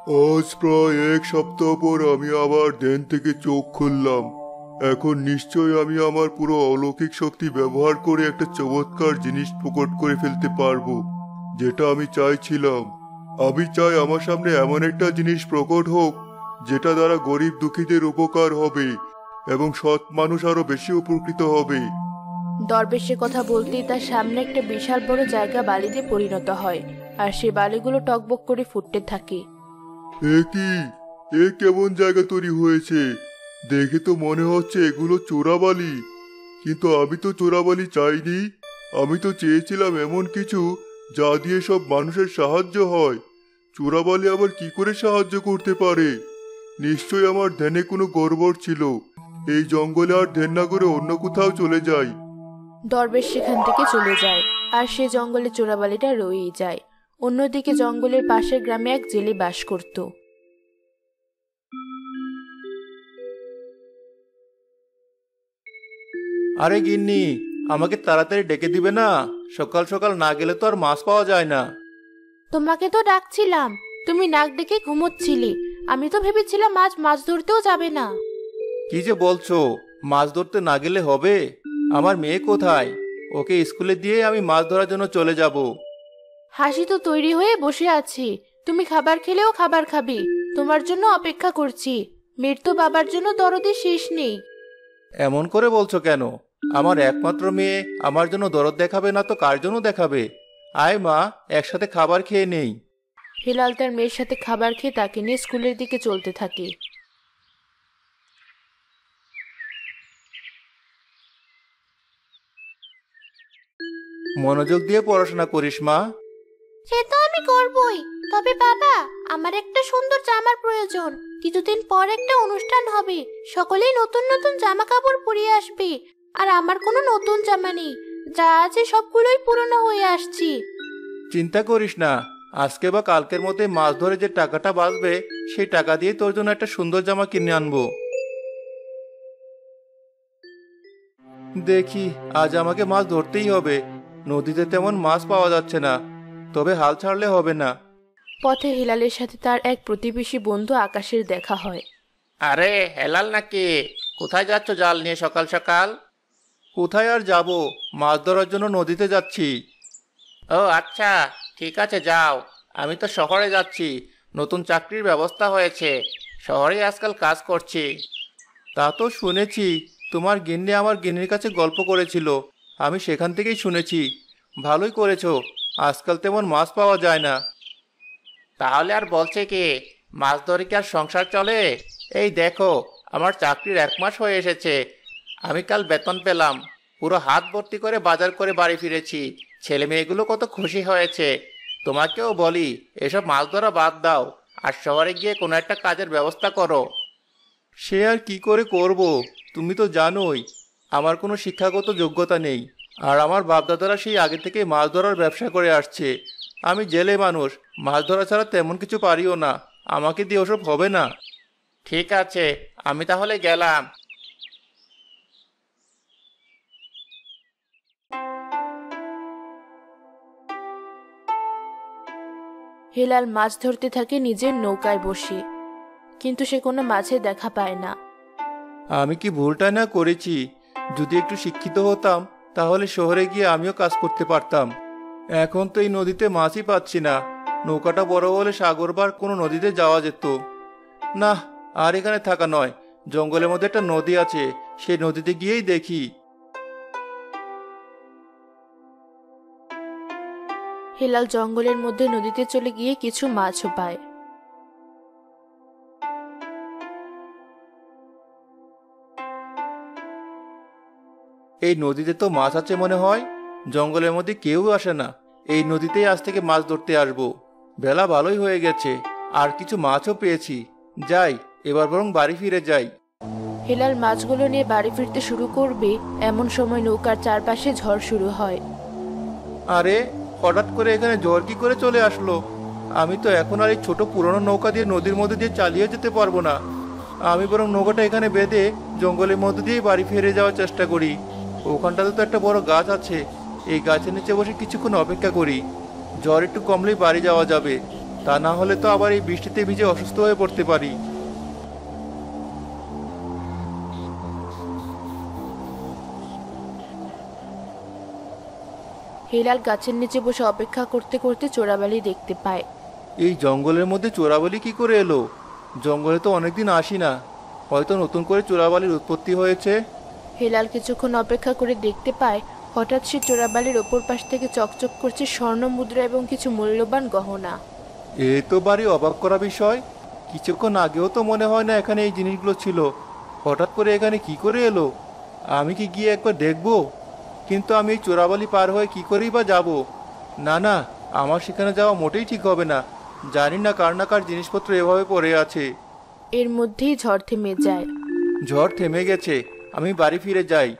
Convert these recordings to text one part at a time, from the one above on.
আজ প্রায় এক সপ্তাহ পর আমি আবার ধ্যান থেকে চোখ খুললাম। এখন নিশ্চয়ই আমি আমার পুরো অলৌকিক শক্তি ব্যবহার করে একটা চমৎকার জিনিস প্রকট করে ফেলতে পারবো, যেটা আমি চাইছিলাম। আমি চাই আমার সামনে এমন একটা জিনিস প্রকট হোক যেটা দ্বারা গরিব দুঃখীদের উপকার হবে এবং সৎ মানুষ আরো বেশি উপকৃত হবে। দরবেশের কথা বলতেই তার সামনে একটা বিশাল বড় জায়গা বালিতে পরিণত হয়, আর সে বালিগুলো টকবক করে ফুটতে থাকে। কি এ কেমন জায়গা তৈরি হয়েছে? দেখে তো মনে হচ্ছে এগুলো চোরাবালি, কিন্তু আমি তো চোরাবালি চাইনি। আমি তো চেয়েছিলাম এমন কিছু যা দিয়ে সব মানুষের সাহায্য হয়। চোরাবালি আবার কি করে সাহায্য করতে পারে? নিশ্চয়ই আমার ধ্যানে কোনো গড়বড় ছিল। এই জঙ্গলে আর ধ্যান না করে অন্য কোথাও চলে যাই। দরবেশ সেখান থেকে চলে যায়, আর সে জঙ্গলে চোরাবালিটা রয়েই যায়। অন্যদিকে জঙ্গলের পাশের গ্রামে এক জেলে বাস করত। আরে গিন্নি, আমাকে তাড়াতাড়ি ডেকে দিবে না? সকাল সকাল না গেলে তো আর মাছ পাওয়া যায় না। তোমাকে তো ডাকছিলাম, তুমি নাক ডেকে ঘুমোচ্ছিলে। আমি তো ভেবেছিলাম আজ মাছ ধরতেও যাবে না। কি যে বলছো, মাছ ধরতে না গেলে হবে? আমার মেয়ে কোথায়? ওকে স্কুলে দিয়ে আমি মাছ ধরার জন্য চলে যাব। হাসি তো তৈরি হয়ে বসে আছি, তুমি খাবার খেলেও খাবার খাবে। তোমার জন্য অপেক্ষা করছি। মেয়ের তো বাবার জন্য দরদের শেষ নেই। এমন করে বলছো কেন? আমার একমাত্র মেয়ে আমার জন্য দরদ দেখাবে না তো কার জন্য দেখাবে? আয় মা, একসাথে খাবার খেয়ে নেই। হেলাল তার মেয়ের সাথে খাবার খেয়ে তাকে নিয়ে স্কুলের দিকে চলতে থাকে। মনোযোগ দিয়ে পড়াশোনা করিস মা। সে তো আমি করবই, তবে বাবা, আমার একটা সুন্দর জামার প্রয়োজন। কিছুদিন পর একটা অনুষ্ঠান হবে, সকলেই নতুন নতুন জামা কাপড় পরিয়ে আসবে, আর আমার কোনো নতুন জামা নেই। যা আছে সবগুলোই পুরনো হয়ে আসছে। চিন্তা করিস না, আজকে বা কালকের মধ্যে মাছ ধরে যে টাকাটা বাঁচবে সেই টাকা দিয়ে তোর জন্য একটা সুন্দর জামা কিনে আনবো। দেখি, আজ আমাকে মাছ ধরতেই হবে। নদীতে তেমন মাছ পাওয়া যাচ্ছে না, তবে হাল ছাড়লে হবে না। পথে হেলালের সাথে তার এক প্রতিবেশী বন্ধু আকাশের দেখা হয়। আরে হেলাল নাকি? কোথায় যাচ্ছ জাল নিয়ে সকাল সকাল? কোথায় আর যাব, মাছ ধরার জন্য নদীতে যাচ্ছি। ও আচ্ছা, ঠিক আছে যাও। আমি তো শহরে যাচ্ছি, নতুন চাকরির ব্যবস্থা হয়েছে, শহরে আজকাল কাজ করছি। তা তো শুনেছি, তোমার গিন্নি আমার গিন্নির কাছে গল্প করেছিল, আমি সেখান থেকেই শুনেছি। ভালোই করেছো, আজকাল তেমন মাছ পাওয়া যায় না। তাহলে আর বলছে কি, মাছ ধরে কি আর সংসার চলে? এই দেখো, আমার চাকরির 1 মাস হয়ে এসেছে। আমি কাল বেতন পেলাম, পুরো হাত ভর্তি করে বাজার করে বাড়ি ফিরেছি। ছেলে মেয়েগুলো কত খুশি হয়েছে। তোমাকেও বলি, এসব মাছ ধরা বাদ দাও, আর শহরে গিয়ে কোনো একটা কাজের ব্যবস্থা করো। সে আর কি করে করব, তুমি তো জানোই আমার কোনো শিক্ষাগত যোগ্যতা নেই, আর আমার বাপদাদারা সেই আগে থেকে মাছ ধরার ব্যবসা করে আসছে। আমি জেলে মানুষ, মাছ ধরা ছাড়া তেমন কিছু পারিও না, আমাকে দিয়ে ওসব হবে না। ঠিক আছে, আমি তাহলে গেলাম। হেলাল মাছ ধরতে থাকে নিজের নৌকায় বসে, কিন্তু সে কোনো মাছের দেখা পায় না। আমি কি ভুলটা না করেছি? যদি একটু শিক্ষিত হতাম তাহলে শহরে গিয়ে আমিও কাজ করতে পারতাম। এখন তো এই নদীতে মাছই পাচ্ছি না। নৌকাটা বড় হলে সাগর বা কোনো নদীতে যাওয়া যেত। না, আর এখানে থাকা নয়, জঙ্গলের মধ্যে একটা নদী আছে, সেই নদীতে গিয়েই দেখি। হেলাল জঙ্গলের মধ্যে নদীতে চলে গিয়ে কিছু মাছও পায়। এই নদীতে তো মাছ আছে মনে হয়, জঙ্গলের মধ্যে কেউ আসে না। এই নদীতেই আজ থেকে মাছ ধরতে আসবো। বেলা ভালোই হয়ে গেছে, আর কিছু মাছও পেয়েছি। যাই, এবার বরং বাড়ি ফিরে যাই। হেলাল মাছগুলো নিয়ে বাড়ি ফিরতে শুরু করবে, এমন সময় নৌকার চারপাশে ঝড় শুরু হয়। আরে, হঠাৎ করে এখানে ঝড় কি করে চলে আসলো? আমি তো এখন আর এই ছোট পুরনো নৌকা দিয়ে নদীর মধ্যে দিয়ে চালিয়ে যেতে পারবো না। আমি বরং নৌকাটা এখানে বেঁধে জঙ্গলের মধ্যে দিয়ে বাড়ি ফিরে যাওয়ার চেষ্টা করি। ওখানটাতে তো একটা বড় গাছ আছে, এই গাছের নিচে বসে কিছুক্ষণ অপেক্ষা করি। ঝড় একটু কমলেই বাড়ি যাওয়া যাবে। তা না হলে তো আবার এই বৃষ্টিতে ভিজে অসুস্থ হয়ে পড়তে পারি। হেলাল গাছের নিচে বসে অপেক্ষা করতে করতে চোরাবালি দেখতে পায়। এই জঙ্গলের মধ্যে চোরাবালি কি করে এলো? জঙ্গলে তো অনেকদিন আসি না, হয়তো নতুন করে চোরাবালির উৎপত্তি হয়েছে। হেলাল কিছুক্ষণ অপেক্ষা করে দেখতে পায় হঠাৎ সে চোরাবালির ওপর পাশ থেকে চকচক করছে স্বর্ণ মুদ্রা এবং কিছু মূল্যবান গহনা। এ তো বাড়ি অবাক করা বিষয়। কিছুক্ষণ আগেও তো মনে হয় না এখানে এই জিনিসগুলো ছিল, হঠাৎ করে এখানে কি করে এলো? আমি কি গিয়ে একবার দেখবো? কিন্তু আমি এই চোরাবালি পার হয়ে কি করেই বা যাব? না না, আমার সেখানে যাওয়া মোটেই ঠিক হবে না। জানি না কার জিনিসপত্র এভাবে পড়ে আছে। এর মধ্যেই ঝড় থেমে যায়। ঝড় থেমে গেছে, আমি বাড়ি ফিরে যাই।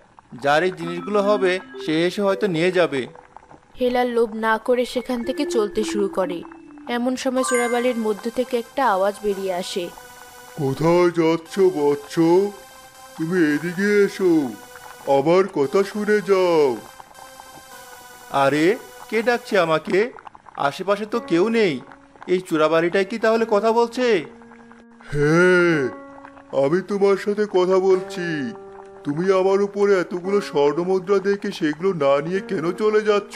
যার এই জিনিসগুলো হবে সে এসে হয়তো নিয়ে যাবে। হেলাল লোভ না করে সেখান থেকে চলতে শুরু করে। এমন সময় চোরাবালির মধ্য থেকে একটা আওয়াজ বেরিয়ে আসে। কোথায় যাচ্ছ বৎস? তুমি এদিকে এসো, আমার কথা শুনে যাও। আরে, কে ডাকছে আমাকে? আশেপাশে তো কেউ নেই। এই চোরাবালিটাই কি তাহলে কথা বলছে? হ্যাঁ, আমি তোমার সাথে কথা বলছি। তুমি আমার উপরে এতগুলো স্বর্ণমুদ্রা দেখে সেগুলো না নিয়ে কেন চলে যাচ্ছ?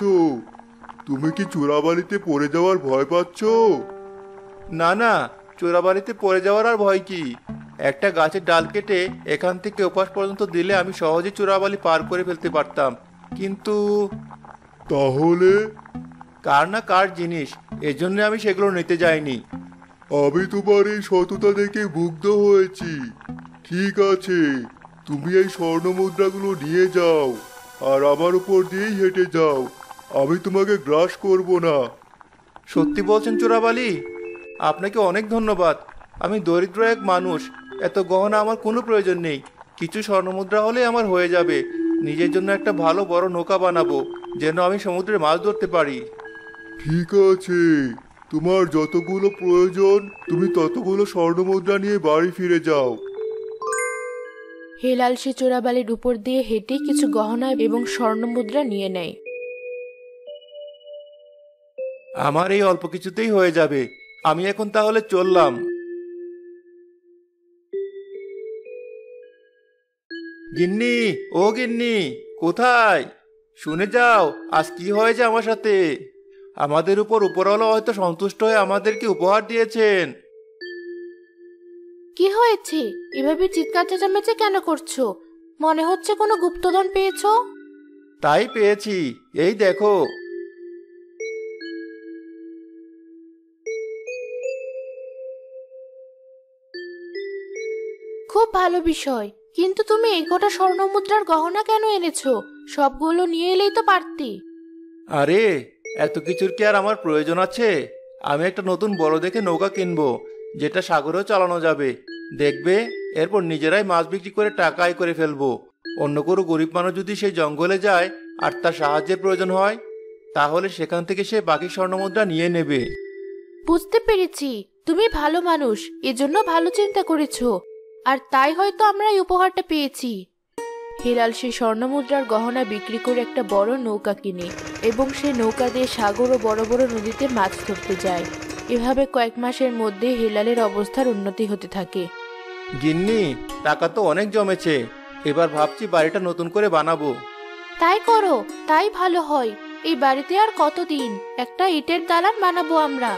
তুমি কি চোরাবালিতে পড়ে যাওয়ার ভয় পাচ্ছ? না না, চোরাবালিতে পড়ে যাওয়ার আর ভয় কি? একটা গাছের ডাল কেটে এখান থেকে ওপাশ পর্যন্ত দিলে আমি সহজে চোরাবালি পার করে ফেলতে পারতাম। কিন্তু তাহলে কার না কার জিনিস, এজন্য আমি সেগুলো নিতে যাইনি। আমি তোমার এই সততা দেখে মুগ্ধ হয়েছি। ঠিক আছে, তুমি এই স্বর্ণমুদ্রাগুলো নিয়ে যাও আর আমার উপর দিয়েই হেঁটে যাও। আমি তোমাকে গ্রাস করব না। সত্যি বলছেন চোরাবালি? আপনাকে অনেক ধন্যবাদ। আমি দরিদ্র এক মানুষ, এত গহনা আমার কোনো প্রয়োজন নেই। কিছু স্বর্ণমুদ্রা হলে আমার হয়ে যাবে। নিজের জন্য একটা ভালো বড় নৌকা বানাবো, যেন আমি সমুদ্রে মাছ ধরতে পারি। ঠিক আছে, তোমার যতগুলো প্রয়োজন তুমি ততগুলো স্বর্ণমুদ্রা নিয়ে বাড়ি ফিরে যাও। হেলাল সে চোরাবালির উপর দিয়ে হেঁটে কিছু গহনা এবং স্বর্ণমুদ্রা নিয়ে নেয়। আমার এই অল্প কিছুতেই হয়ে যাবে। আমি এখন তাহলে চললাম। গিন্নি, ও গিন্নি, কোথায়? শুনে যাও, আজ কি হয়েছে আমার সাথে। আমাদের উপরওয়ালা হয়তো সন্তুষ্ট হয়ে আমাদেরকে উপহার দিয়েছেন। কি হয়েছে? এভাবে চিৎকার চেঁচামেচি কেন করছো? মনে হচ্ছে কোনো গুপ্তধন পেয়েছো। তাই পেয়েছি, এই দেখো। খুব ভালো বিষয়, কিন্তু তুমি এই কটা স্বর্ণমুদ্রার গহনা কেন এনেছো? সবগুলো নিয়ে এলেই তো পারতি। আরে, এত কিছুর কি আর আমার প্রয়োজন আছে? আমি একটা নতুন বড় দেখে নৌকা কিনবো, যেটা সাগরেও চালানো যাবে। দেখবে, এরপর নিজেরাই মাছ বিক্রি করে টাকা আয় করে ফেলবো। অন্য কোনো গরিব মানুষ যদি সেই জঙ্গলে যায় আর তার সাহায্যের প্রয়োজন হয়, তাহলে সেখান থেকে সে বাকি স্বর্ণমুদ্রা নিয়ে নেবে। বুঝতে পেরেছি, তুমি ভালো মানুষ, এজন্য ভালো চিন্তা করেছো। আর তাই হয়তো আমরা এই উপহারটা পেয়েছি। হিলাল সেই স্বর্ণমুদ্রার গহনা বিক্রি করে একটা বড় নৌকা কিনে এবং সে নৌকা দিয়ে সাগর ও বড় বড় নদীতে মাছ ধরতে যায়। এভাবে কয়েক মাসের মধ্যে হিলালের অবস্থার উন্নতি হতে থাকে। গিন্নি, টাকা তো অনেক জমেছে। এবার ভাবছি বাড়িটা নতুন করে বানাবো। তাই করো, তাই ভালো হয়। এই বাড়িতে আর কতদিন একটা ইটের দালান বানাবো আমরা।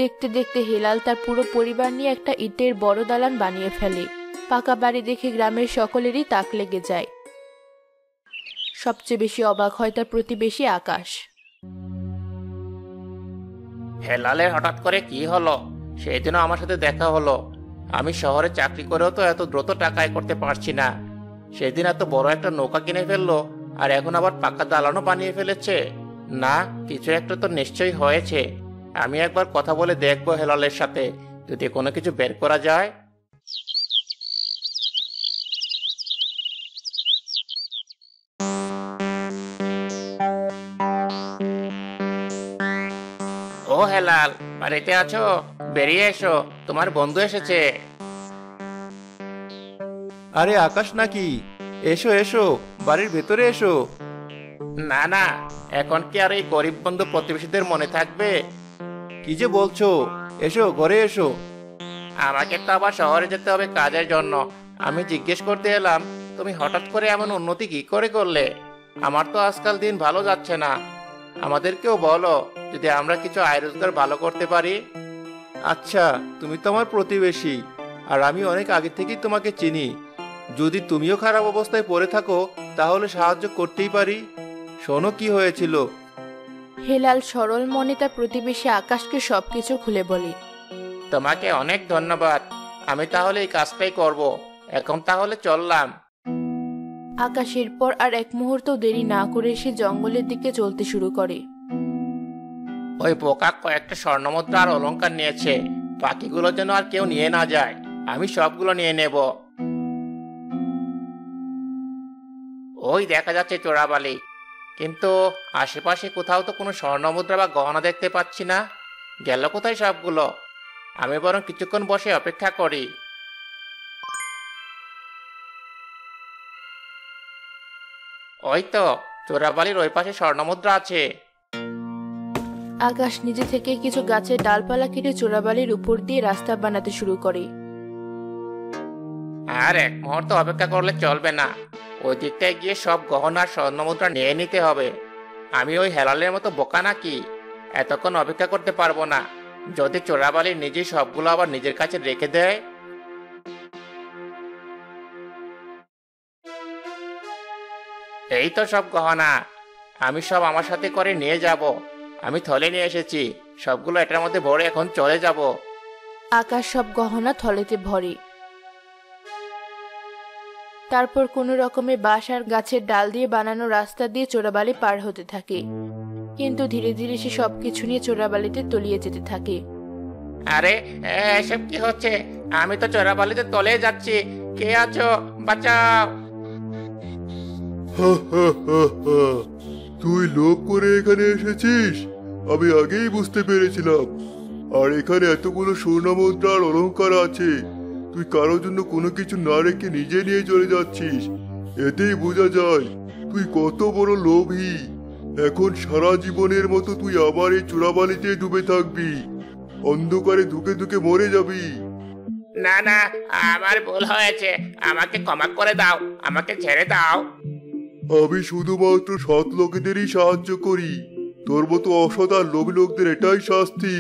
দেখতে দেখতে হিলাল তার পুরো পরিবার নিয়ে একটা ইটের বড় দালান বানিয়ে ফেলে। পাকা বাড়ি দেখে গ্রামের সকলেরই তাক লেগে যায়। সবচেয়ে বেশি অবাক হয় তার প্রতিবেশী আকাশ। হেলালের হঠাৎ করে কি হলো? সেদিনও আমার সাথে দেখা হলো। আমি শহরে চাকরি করেও তো এত দ্রুত টাকা আয় করতে পারছি না। সেদিন এত বড় একটা নৌকা কিনে ফেললো, আর এখন আবার পাকা দালানও বানিয়ে ফেলেছে। না, কিছু একটা তো নিশ্চয়ই হয়েছে। আমি একবার কথা বলে দেখবো হেলালের সাথে, যদি কোনো কিছু বের করা যায়। ও হেলাল, বাড়িতে আছো? বেরিয়ে এসো, তোমার বন্ধু এসেছে। আরে আকাশ নাকি? এসো এসো, বাড়ির ভেতরে এসো। না না, এখন কি আর এই গরিব বন্ধু প্রতিবেশীদের মনে থাকবে? কি যে বলছো? এসো, ঘরে এসো। আমাকে তো আবার শহরে যেতে হবে কাজের জন্য। আমি জিজ্ঞেস করতে এলাম, তুমি হঠাৎ করে এমন উন্নতি কি করে করলে? আমার তো আজকাল দিন ভালো যাচ্ছে না। আমাদেরকেও বলো, যদি আমরা কিছু আয় রোজগার ভালো করতে পারি। আচ্ছা, তুমি তো আমার প্রতিবেশী, আর আমি অনেক আগে থেকেই তোমাকে চিনি। যদি তুমিও খারাপ অবস্থায় পড়ে থাকো তাহলে সাহায্য করতেই পারি। শোনো কি হয়েছিল। হেলাল সরল মনে তার প্রতিবেশী আকাশকে সবকিছু খুলে বলে। তোমাকে অনেক ধন্যবাদ। আমি তাহলে এই কাজটাই করব। এখন তাহলে চললাম। আকাশ এরপর আর এক মুহূর্ত দেরি না করে সে জঙ্গলের দিকে চলতে শুরু করে। ওই পোকা কয়েকটা স্বর্ণমুদ্রা আর অলংকার নিয়েছে। বাকিগুলো যেন আর কেউ নিয়ে না যায়। আমি সবগুলো নিয়ে নেব। ওই দেখা যাচ্ছে চোরাবালি, কিন্তু আশেপাশে কোথাও তো কোনো স্বর্ণমুদ্রা বা গহনা দেখতে পাচ্ছি না। গেল কোথায় সবগুলো? আমি বরং কিছুক্ষণ বসে অপেক্ষা করি। ওই তো চোরাবালির ওই পাশে স্বর্ণমুদ্রা আছে। আকাশ নিজে থেকে কিছু গাছের ডালপালা কেটে চোরাবালির উপর দিয়ে রাস্তা বানাতে শুরু করে। আর এক মুহূর্ত অপেক্ষা করলে চলবে না। ওই দিকটায় গিয়ে সব গহনা আর স্বর্ণমুদ্রা নিয়ে নিতে হবে। আমি ওই হেলালের মতো বোকা নাকি? এতক্ষণ অপেক্ষা করতে পারবো না। যদি চোরাবালি নিজেই সবগুলো আবার নিজের কাছে রেখে দেয়। এই তো সব গহনা। আমি সব আমার সাথে করে নিয়ে যাব। আমি থলে নিয়ে এসেছি। সবগুলো এটার মধ্যে ভরে এখন চলে যাব। আকাশ সব গহনা থলেতে ভরে। তারপর কোনো রকমে বাঁশ আর গাছের ডাল দিয়ে বানানো রাস্তা দিয়ে চোরাবালি পার হতে থাকে। কিন্তু ধীরে ধীরে সে সবকিছু নিয়ে চোরাবালিতে তলিয়ে যেতে থাকে। আরে এসব কি হচ্ছে? আমি তো চোরাবালিতে তলে যাচ্ছি। কে আছো? বাঁচাও! হা হা হা হা। তুই লোভ করে এখানে এসেছিস? আমি আগেই বুঝতে পেরেছিলাম। আর এখানে এতগুলো স্বর্ণমুদ্রা আর অলংকার আছে, তুই কারোর জন্য কোনো কিছু না রেখে নিজে নিয়ে চলে যাচ্ছিস। এতেই বোঝা যায় তুই কত বড় লোভী। এখন সারা জীবনের মতো তুই আবার এই চোরাবালিতে ডুবে থাকবি। অন্ধকারে ধুকে ধুকে মরে যাবি। না না, আমার ভুল হয়েছে। আমাকে ক্ষমা করে দাও। আমাকে ছেড়ে দাও। আমি শুধুমাত্র সৎ লোকেদেরই সাহায্য করি। তোর মতো অসৎ আর লোভী লোকদের এটাই শাস্তি।